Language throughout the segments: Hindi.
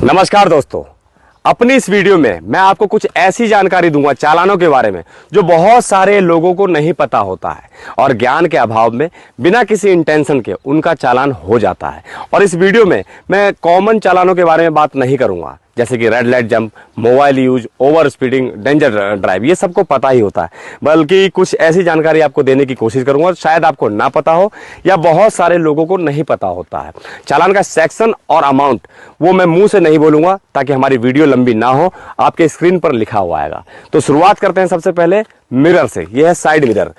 नमस्कार दोस्तों, अपनी इस वीडियो में मैं आपको कुछ ऐसी जानकारी दूंगा चालानों के बारे में जो बहुत सारे लोगों को नहीं पता होता है और ज्ञान के अभाव में बिना किसी इंटेंशन के उनका चालान हो जाता है। और इस वीडियो में मैं कॉमन चालानों के बारे में बात नहीं करूंगा, जैसे कि red light jump, mobile use, over speeding, danger drive, ये सबको पता ही होता है, बल्कि कुछ ऐसी जानकारी आपको देने की कोशिश करूंगा शायद आपको ना पता हो या बहुत सारे लोगों को नहीं पता होता है। चालान का सेक्शन और अमाउंट वो मैं मुंह से नहीं बोलूंगा ताकि हमारी वीडियो लंबी ना हो, आपके स्क्रीन पर लिखा हुआ आएगा। तो शुरुआत करते हैं सबसे पहले मिरर से। यह है साइड मिरर।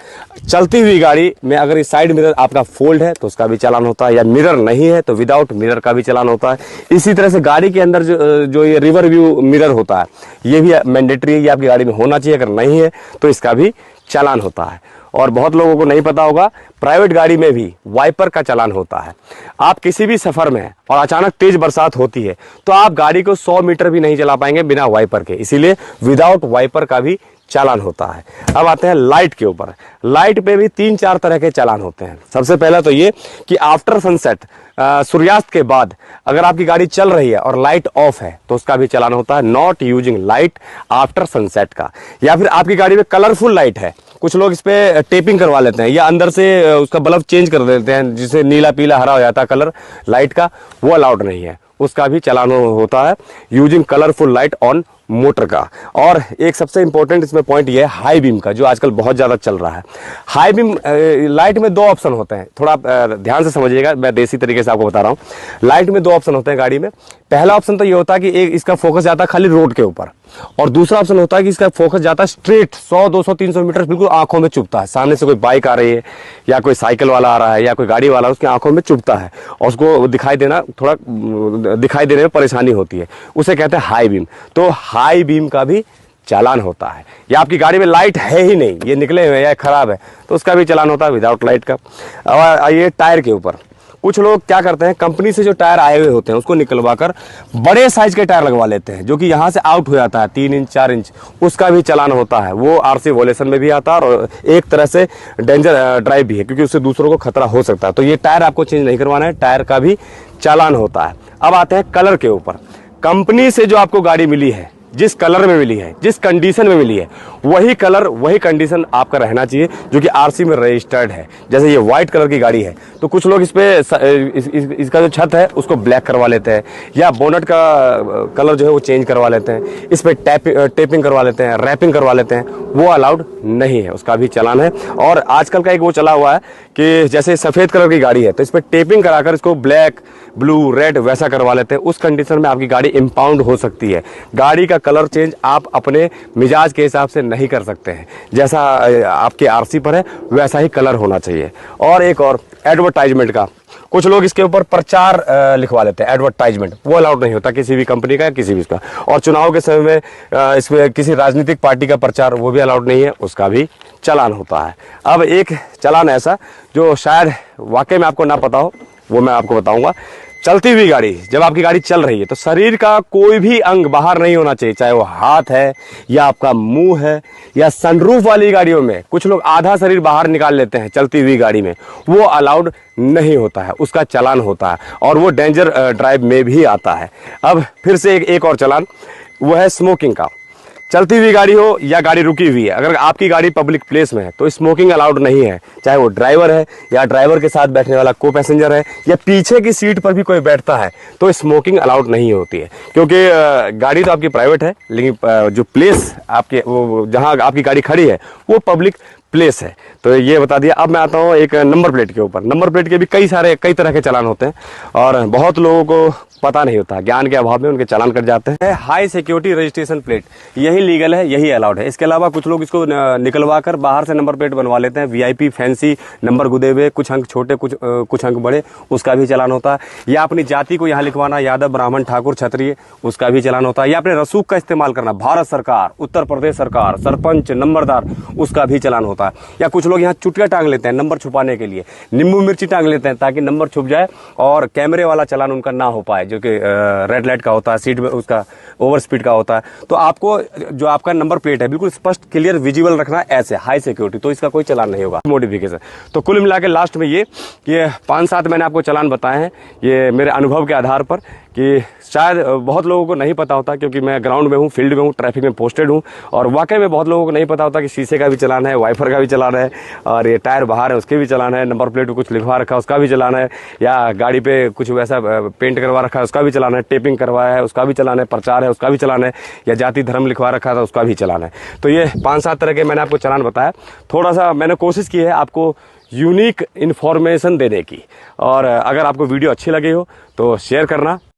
चलती हुई गाड़ी में अगर ये साइड मिरर आपका फोल्ड है तो उसका भी चालान होता है, या मिरर नहीं है तो विदाउट मिरर का भी चालान होता है। इसी तरह से गाड़ी के अंदर जो ये रिवर व्यू मिरर होता है ये भी मैंडेटरी है, ये आपकी गाड़ी में होना चाहिए, अगर नहीं है तो इसका भी चालान होता है। और बहुत लोगों को नहीं पता होगा, प्राइवेट गाड़ी में भी वाइपर का चालान होता है। आप किसी भी सफर में और अचानक तेज बरसात होती है तो आप गाड़ी को 100 मीटर भी नहीं चला पाएंगे बिना वाइपर के, इसीलिए विदाउट वाइपर का भी चालान होता है। अब आते हैं लाइट के ऊपर। लाइट पे भी 3-4 तरह के चालान होते हैं। सबसे पहला तो ये कि आफ्टर सनसेट, सूर्यास्त के बाद अगर आपकी गाड़ी चल रही है और लाइट ऑफ है तो उसका भी चालान होता है, not using light after sunset का। या फिर आपकी गाड़ी में कलरफुल लाइट है, कुछ लोग इस पे टेपिंग करवा लेते हैं या अंदर से उसका बल्ब चेंज कर देते हैं, जिसे नीला पीला हरा हो जाता है कलर लाइट का, वो अलाउड नहीं है, उसका भी चालान होता है using colourful light on motor का। और एक सबसे इंपॉर्टेंट इसमें पॉइंट ये है हाई बीम का, जो आजकल बहुत ज्यादा चल रहा है। हाई बीम लाइट में 2 ऑप्शन होते हैं, थोड़ा ध्यान से समझिएगा, मैं देसी तरीके से आपको बता रहा हूँ। लाइट में 2 ऑप्शन होते हैं गाड़ी में। पहला ऑप्शन तो ये होता है कि एक इसका फोकस जाता है खाली रोड के ऊपर, और दूसरा ऑप्शन होता है कि इसका फोकस जाता है स्ट्रेट 100, 200, 300 मीटर बिल्कुल आंखों में चुभता है। सामने से कोई बाइक आ रही है या कोई साइकिल वाला आ रहा है या कोई गाड़ी वाला, उसकी आंखों में चुभता है और उसको दिखाई देने में परेशानी होती है, उसे कहते हैं हाई बीम। तो हाई बीम का भी चालान होता है। या आपकी गाड़ी में लाइट है ही नहीं, ये निकले हुए या खराब है, तो उसका भी चालान होता है विदाउट लाइट का। और आइए टायर के ऊपर। कुछ लोग क्या करते हैं, कंपनी से जो टायर आए हुए होते हैं उसको निकलवा कर बड़े साइज के टायर लगवा लेते हैं, जो कि यहाँ से आउट हो जाता है 3 इंच 4 इंच, उसका भी चालान होता है। वो आरसी वॉयलेशन में भी आता है और एक तरह से डेंजर ड्राइव भी है, क्योंकि उससे दूसरों को खतरा हो सकता है। तो ये टायर आपको चेंज नहीं करवाना है, टायर का भी चालान होता है। अब आते हैं कलर के ऊपर। कंपनी से जो आपको गाड़ी मिली है, जिस कलर में मिली है, जिस कंडीशन में मिली है, वही कलर वही कंडीशन आपका रहना चाहिए जो कि आरसी में रजिस्टर्ड है। जैसे ये व्हाइट कलर की गाड़ी है तो कुछ लोग इसका जो छत है उसको ब्लैक करवा लेते हैं, या बोनट का कलर जो है वो चेंज करवा लेते हैं, इस पर टेपिंग करवा लेते हैं, रैपिंग करवा लेते हैं, वो अलाउड नहीं है, उसका भी चालान है। और आजकल का एक वो चला हुआ है कि जैसे सफेद कलर की गाड़ी है तो इस पर टेपिंग कराकर इसको ब्लैक, ब्लू, रेड वैसा करवा लेते हैं। उस कंडीशन में आपकी गाड़ी इंपाउंड हो सकती है। गाड़ी का कलर चेंज आप अपने मिजाज के हिसाब से नहीं कर सकते हैं, जैसा आपके आरसी पर है वैसा ही कलर होना चाहिए। और एक और एडवर्टाइजमेंट का, कुछ लोग इसके ऊपर प्रचार लिखवा लेते हैं, एडवर्टाइजमेंट, वो अलाउड नहीं होता किसी भी कंपनी का, किसी भी इसका। और चुनाव के समय में इसमें किसी राजनीतिक पार्टी का प्रचार, वो भी अलाउड नहीं है, उसका भी चालान होता है। अब एक चालान ऐसा जो शायद वाकई में आपको ना पता हो, वो मैं आपको बताऊंगा। चलती हुई गाड़ी, जब आपकी गाड़ी चल रही है तो शरीर का कोई भी अंग बाहर नहीं होना चाहिए, चाहे वो हाथ है या आपका मुंह है, या सनरूफ वाली गाड़ियों में कुछ लोग आधा शरीर बाहर निकाल लेते हैं चलती हुई गाड़ी में, वो अलाउड नहीं होता है, उसका चालान होता है और वो डेंजर ड्राइव में भी आता है। अब फिर से एक और चालान, वो है स्मोकिंग का। चलती हुई गाड़ी हो या गाड़ी रुकी हुई है, अगर आपकी गाड़ी पब्लिक प्लेस में है तो स्मोकिंग अलाउड नहीं है, चाहे वो ड्राइवर है या ड्राइवर के साथ बैठने वाला को पैसेंजर है या पीछे की सीट पर भी कोई बैठता है, तो स्मोकिंग अलाउड नहीं होती है। क्योंकि गाड़ी तो आपकी प्राइवेट है, लेकिन जो प्लेस आपके वो जहाँ आपकी गाड़ी खड़ी है वो पब्लिक प्लेस है। तो ये बता दिया। अब मैं आता हूँ एक नंबर प्लेट के ऊपर। नंबर प्लेट के भी कई तरह के चालान होते हैं और बहुत लोगों को पता नहीं होता, ज्ञान के अभाव में उनके चालान कट जाते हैं। हाई सिक्योरिटी रजिस्ट्रेशन प्लेट, यही लीगल है, यही अलाउड है। इसके अलावा कुछ लोग इसको निकलवा कर बाहर से नंबर प्लेट बनवा लेते हैं, वीआईपी फैंसी नंबर गुदे हुए, कुछ अंक छोटे कुछ अंक बड़े, उसका भी चालान होता है। या अपनी जाति को यहाँ लिखवाना, यादव, ब्राह्मण, ठाकुर, क्षत्रिय, उसका भी चालान होता है। या अपने रसूख का इस्तेमाल करना, भारत सरकार, उत्तर प्रदेश सरकार, सरपंच, नंबरदार, उसका भी चालान होता है। या कुछ लोग यहाँ चुटिया टांग लेते हैं नंबर छुपाने के लिए, नींबू मिर्ची टांग लेते हैं ताकि नंबर छुप जाए और कैमरे वाला चालान उनका ना हो पाए, जो कि रेड लाइट का होता है, सीट में उसका ओवर स्पीड का होता है। तो आपको जो आपका नंबर प्लेट है बिल्कुल स्पष्ट क्लियर विजिबल रखना, ऐसे हाई सिक्योरिटी, तो इसका कोई चालान नहीं होगा। मॉडिफिकेशन तो कुल मिला के लास्ट में ये 5-7 मैंने आपको चालान बताए हैं, ये मेरे अनुभव के आधार पर कि शायद बहुत लोगों को नहीं पता होता, क्योंकि मैं ग्राउंड में हूँ, फील्ड में हूँ, ट्रैफिक में पोस्टेड हूँ, और वाकई में बहुत लोगों को नहीं पता होता कि शीशे का भी चलान है, वाइफर का भी चलान है, और ये टायर बाहर है उसके भी चलान है, नंबर प्लेट पे कुछ लिखवा रखा है उसका भी चलान है, या गाड़ी पे कुछ वैसा पेंट करवा रखा है उसका भी चलान है, टेपिंग करवाया है उसका भी चलान है, प्रचार है उसका भी चलान है, या जाति धर्म लिखवा रखा था उसका भी चलान है। तो ये 5-7 तरह के मैंने आपको चलान बताया। थोड़ा सा मैंने कोशिश की है आपको यूनिक इन्फॉर्मेशन देने की, और अगर आपको वीडियो अच्छी लगी हो तो शेयर करना।